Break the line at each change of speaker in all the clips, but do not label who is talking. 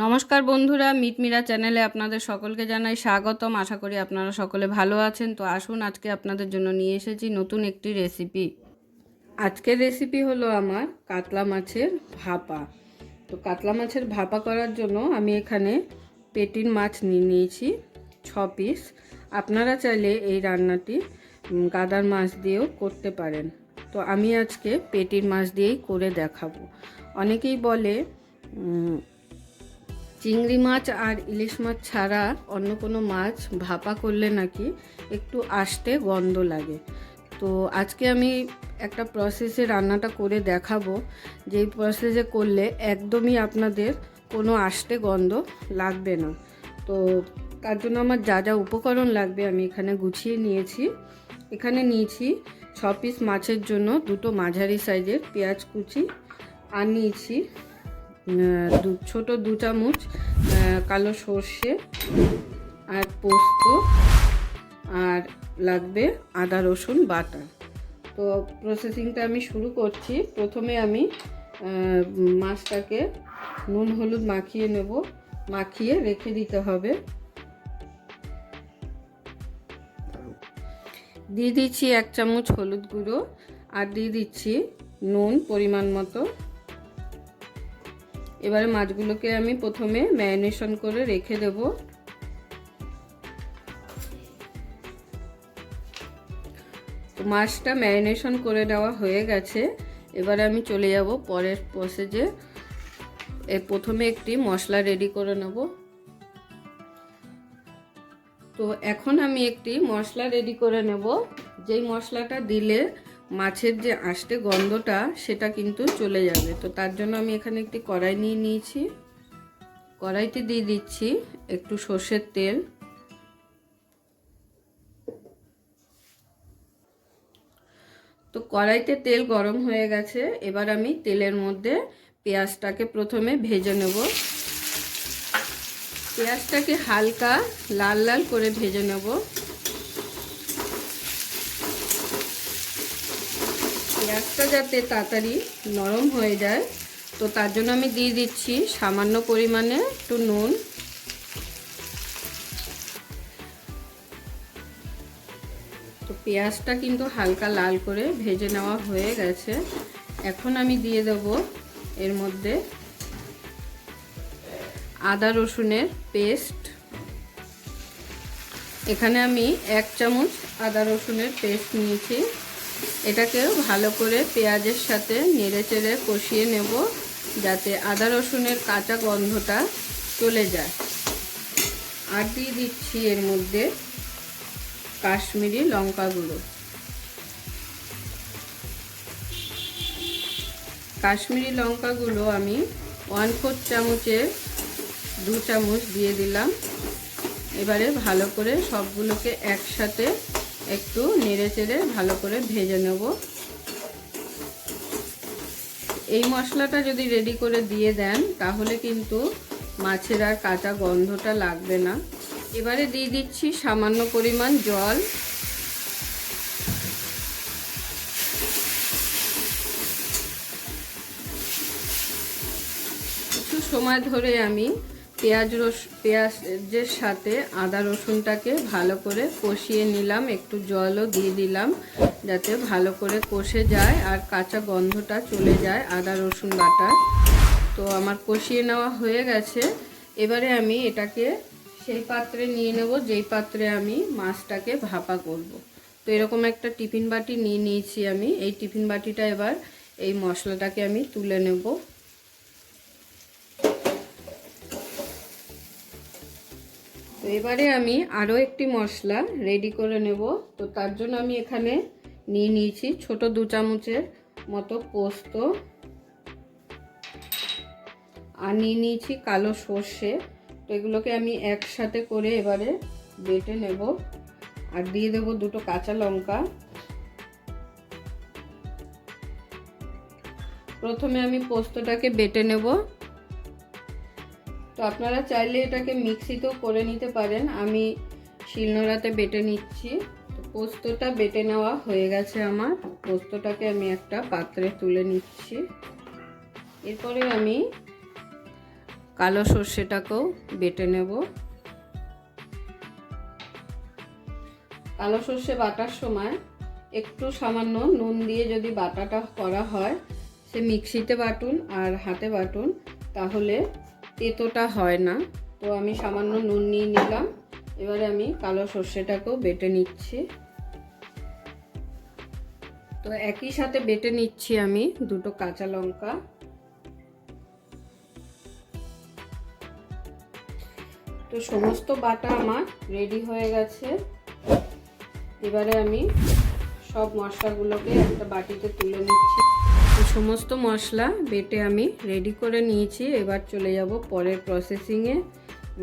নমস্কার বন্ধুরা, মিটমিরা চ্যানেলে আপনাদের সকলকে জানাই স্বাগতম। আশা করি আপনারা সকলে ভালো আছেন। তো আসুন, আজকে আপনাদের জন্য নিয়ে এসেছি নতুন একটি রেসিপি। আজকের রেসিপি হলো আমার কাতলা মাছের ভাপা। তো কাতলা মাছের ভাপা করার জন্য আমি এখানে পেটির মাছ নিয়েছি 6 পিস। আপনারা চাইলে এই রান্নাটি গাদার মাছ দিয়েও করতে পারেন। তো আমি আজকে পেটির মাছ দিয়েই করে দেখাবো। অনেকেই বলে চিংড়ি মাছ আর ইলিশ মাছ ছাড়া অন্য কোনো মাছ ভাপা করলে নাকি একটু আষ্টে গন্ধ লাগে। তো আজকে আমি একটা প্রসেসে রান্নাটা করে দেখাবো, যেই প্রসেসে করলে একদমই আপনাদের কোনো আষ্টে গন্ধ লাগবে না। তো তার জন্য আমার যা যা উপকরণ লাগবে আমি এখানে গুছিয়ে নিয়েছি। এখানে নিয়েছি 6 পিস মাছের জন্য 2টো মাঝারি সাইজের পেঁয়াজ কুচি, আর নিয়েছি ছোট 2 চামচ কালো সর্ষে আর পোস্ত, আর লাগবে আদা রসুন বাটা। তো প্রসেসিংটা আমি শুরু করছি। প্রথমে আমি মাছটাকে নুন হলুদ মাখিয়ে নেব, মাখিয়ে রেখে দিতে হবে। দিয়ে দিচ্ছি 1 চামচ হলুদ গুঁড়ো, আর দিয়ে দিচ্ছি নুন পরিমাণ মতো। এবারে মাছগুলোকে আমি প্রথমে ম্যারিনেশন করে রেখে দেব। তো মাছটা ম্যারিনেশন করে দেওয়া হয়ে গেছে। এবারে আমি চলে যাব পরের প্রসেসে। প্রথমে একটি মশলা রেডি করে নেব। তো এখন আমি একটি মশলা রেডি করে নেব, যেই মশলাটা দিলে মাছের যে আষ্টে গন্ধটা সেটা কিন্তু চলে যাবে। তো তার জন্য আমি এখানে একটি কড়াই নিয়ে নিয়েছি। কড়াইতে দিয়ে দিচ্ছি একটু সর্ষের তেল। তো কড়াইতে তেল গরম হয়ে গেছে। এবার আমি তেলের মধ্যে পেঁয়াজটাকে প্রথমে ভেজে নেব। পেঁয়াজটাকে হালকা লাল লাল করে ভেজে নেব। পেঁয়াজটা যাতে তাড়াতাড়ি নরম হয়ে যায়, তো তার জন্য আমি দিয়ে দিচ্ছি সামান্য পরিমাণে একটু নুন। তো পেঁয়াজটা কিন্তু হালকা লাল করে ভেজে নেওয়া হয়ে গেছে। এখন আমি দিয়ে দেব এর মধ্যে আদা রসুনের পেস্ট। এখানে আমি 1 চামচ আদা রসুনের পেস্ট নিয়েছি। এটাকেও ভালো করে পেঁয়াজের সাথে নেড়েচেড়ে কষিয়ে নেব, যাতে আদা রসুনের কাঁচা গন্ধটা চলে যায়। আর দিয়ে দিচ্ছি এর মধ্যে কাশ্মীরি লঙ্কা গুঁড়ো। কাশ্মীরি লঙ্কাগুলো আমি 1/4 চামচে 2 চামচ দিয়ে দিলাম। এবারে ভালো করে সবগুলোকে একসাথে একটু নেড়েচেড়ে ভালো করে ভেজে নেব। এই মশলাটা যদি রেডি করে দিয়ে দেন তাহলে কিন্তু মাছের আর কাঁচা গন্ধটা লাগবে না। এবারে দিয়ে দিচ্ছি সামান্য পরিমাণ জল। কিছু সময় ধরে আমি পেঁয়াজের সাথে আদা রসুনটাকে ভালো করে কষিয়ে নিলাম। একটু জলও দিয়ে দিলাম যাতে ভালো করে কষে যায় আর কাঁচা গন্ধটা চলে যায় আদা রসুন বাটা। তো আমার কষিয়ে নেওয়া হয়ে গেছে। এবারে আমি এটাকে সেই পাত্রে নিয়ে নেব যেই পাত্রে আমি মাছটাকে ভাপা করব। তো এরকম একটা টিফিন বাটি নিয়ে নিয়েছি আমি। এই টিফিন বাটিটা এবার এই মশলাটাকে আমি তুলে নেব। তো এবারে আমি আরও একটি মশলা রেডি করে নেব। তো তার জন্য আমি এখানে নিয়ে নিয়েছি ছোট 2 চামচের মতো পোস্ত, আর নিয়ে নিয়েছি কালো সর্ষে। তো এগুলোকে আমি একসাথে করে এবারে বেটে নেব। আর দিয়ে দেব 2টো কাঁচা লঙ্কা। প্রথমে আমি পোস্তটাকে বেটে নেব। তো আপনারা চাইলে এটাকে মিক্সিতেও করে নিতে পারেন, আমি শিলনোড়াতে বেটে নিচ্ছি। তো পোস্তটা বেটে নেওয়া হয়ে গেছে আমার। পোস্তটাকে আমি একটা পাত্রে তুলে নিচ্ছি। এরপরে আমি কালো সর্ষেটাকেও বেটে নেব। কালো সর্ষে বাটার সময় একটু সামান্য নুন দিয়ে যদি বাটাটা করা হয়, সে মিক্সিতে বাটুন আর হাতে বাটুন, তাহলে তেতোটা হয় না। তো আমি সামান্য নুন নিয়ে নিলাম। এবারে আমি কালো সর্ষেটাকেও বেটে নিচ্ছি। তো একই সাথে বেটে নিচ্ছি আমি দুটো কাঁচা লঙ্কা। তো সমস্ত বাটা আমার রেডি হয়ে গেছে। এবারে আমি সব মশলাগুলোকে একটা বাটিতে তুলে নিচ্ছি। সমস্ত মশলা বেটে আমি রেডি করে নিয়েছি। এবার চলে যাব পরের প্রসেসিংয়ে।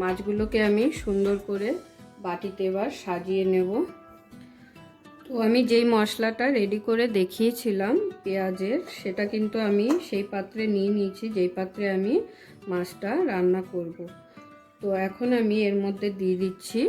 মাছগুলোকে আমি সুন্দর করে বাটিতে এবার সাজিয়ে নেব। তো আমি যেই মশলাটা রেডি করে দেখিয়েছিলাম পেঁয়াজের, সেটা কিন্তু আমি সেই পাত্রে নিয়ে নিয়েছি যেই পাত্রে আমি মাছটা রান্না করব। তো এখন আমি এর মধ্যে দিয়ে দিচ্ছি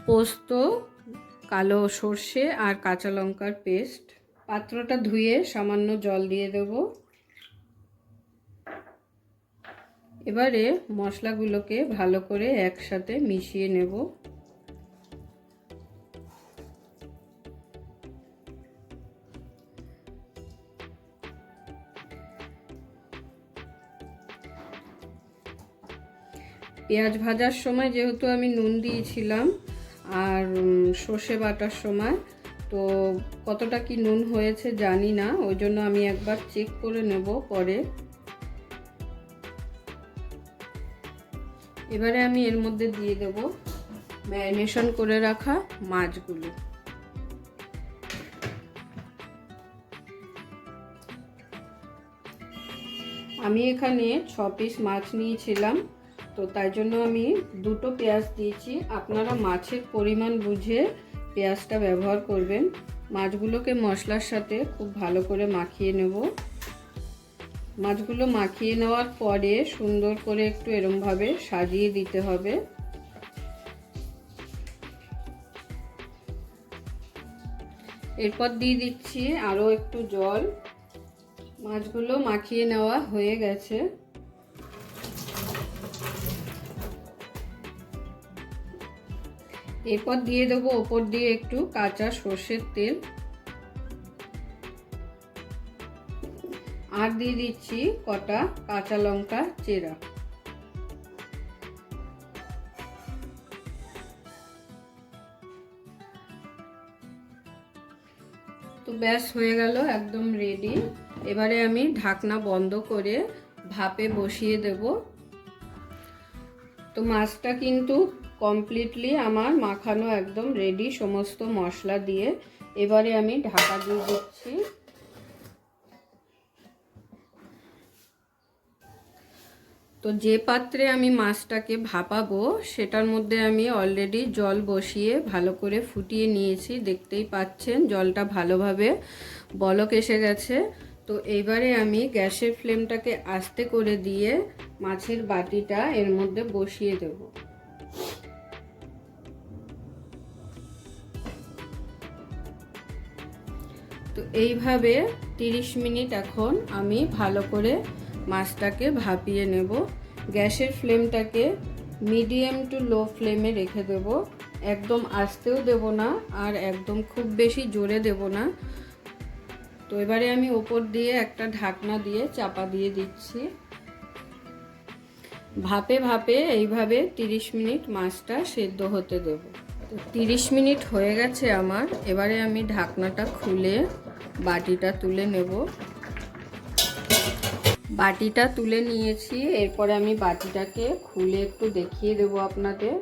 পোস্ত, কালো সর্ষে আর কাঁচা লঙ্কার পেস্ট। পাত্রটা ধুয়ে সামান্য জল দিয়ে দেব। এবারে মশলাগুলোকে ভালো করে একসাথে মিশিয়ে নেব। পেঁয়াজ ভাজার সময় যেহেতু আমি নুন দিয়েছিলাম আর সর্ষে বাটার সময়, তো কতটা কি নুন হয়েছে জানি না, ওই জন্য আমি একবার চেক করে নেব পরে। এবারে আমি এর মধ্যে দিয়ে দেব ম্যারিনেশন করে রাখা মাছগুলো। আমি এখানে 6 পিস মাছ নিয়েছিলাম, তো তাই জন্য আমি দুটো পেঁয়াজ দিয়েছি। আপনারা মাছের পরিমাণ বুঝে পেঁয়াজটা ব্যবহার করবেন। মাছগুলোকে মশলার সাথে খুব ভালো করে মাখিয়ে নেব। মাছগুলো মাখিয়ে নেওয়ার পরে সুন্দর করে একটু এরমভাবে সাজিয়ে দিতে হবে। এরপর দিয়ে দিচ্ছি আরও একটু জল। মাছগুলো মাখিয়ে নেওয়া হয়ে গেছে। এরপর দিয়ে দেবো ওপর দিয়ে একটু কাঁচা সর্ষের তেল, আর দিয়ে দিচ্ছি কটা কাঁচা লঙ্কা চেরা। তো ব্যাস হয়ে গেল, একদম রেডি। এবারে আমি ঢাকনা বন্ধ করে ভাপে বসিয়ে দেব। তো মাছটা কিন্তু কমপ্লিটলি আমার মাখানো একদম রেডি সমস্ত মশলা দিয়ে। এবারে আমি ঢাকা দিয়ে দিচ্ছি। তো যে পাত্রে আমি মাছটাকে ভাপাবো সেটার মধ্যে আমি অলরেডি জল বসিয়ে ভালো করে ফুটিয়ে নিয়েছি। দেখতেই পাচ্ছেন জলটা ভালোভাবে বলক এসে গেছে। তো এইবারে আমি গ্যাসের ফ্লেমটাকে আস্তে করে দিয়ে মাছের বাটিটা এর মধ্যে বসিয়ে দেব। তো এইভাবে 30 মিনিট এখন আমি ভালো করে মাছটাকে ভাপিয়ে নেব। গ্যাসের ফ্লেমটাকে মিডিয়াম টু লো ফ্লেমে রেখে দেব। একদম আস্তেও দেব না আর একদম খুব বেশি জোরে দেব না। তো এবারে আমি ওপর দিয়ে একটা ঢাকনা দিয়ে চাপা দিয়ে দিচ্ছি। ভাপে ভাপে এইভাবে 30 মিনিট মাছটা সেদ্ধ হতে দেব। তো 30 মিনিট হয়ে গেছে আমার। এবারে আমি ঢাকনাটা খুলে বাটিটা তুলে নেব। বাটিটা তুলে নিয়েছি। এরপরে আমি বাটিটাকে খুলে একটু দেখিয়ে দেব আপনাদের।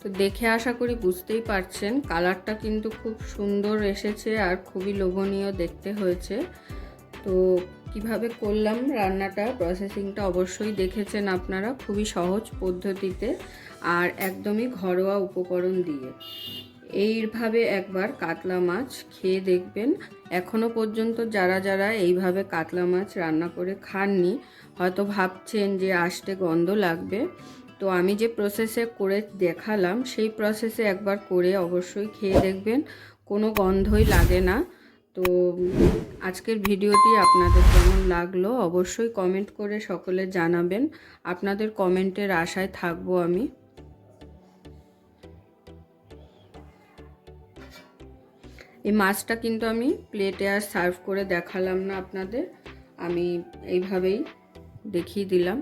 তো দেখে আশা করি বুঝতেই পারছেন কালারটা কিন্তু খুব সুন্দর এসেছে আর খুবই লোভনীয় দেখতে হয়েছে। তো কিভাবে করলাম রান্নাটা, প্রসেসিংটা অবশ্যই দেখেছেন আপনারা, খুবই সহজ পদ্ধতিতে আর একদমই ঘরোয়া উপকরণ দিয়ে। এইভাবে একবার কাতলা মাছ খেয়ে দেখবেন, এখনও পর্যন্ত যারা যারা এইভাবে কাতলা মাছ রান্না করে খাননি হয়তো ভাবছেন যে আষ্টে গন্ধ লাগবে। তো আমি যে প্রসেসে করে দেখালাম সেই প্রসেসে একবার করে অবশ্যই খেয়ে দেখবেন, কোনো গন্ধই লাগে না। তো আজকের ভিডিওটি আপনাদের কেমন লাগলো অবশ্যই কমেন্ট করে সকলে জানাবেন। আপনাদের কমেন্টের আশায় থাকবো আমি। এই মাছটা কিন্তু আমি প্লেটে আর সার্ভ করে দেখালাম না আপনাদের, আমি এইভাবেই দেখিয়ে দিলাম।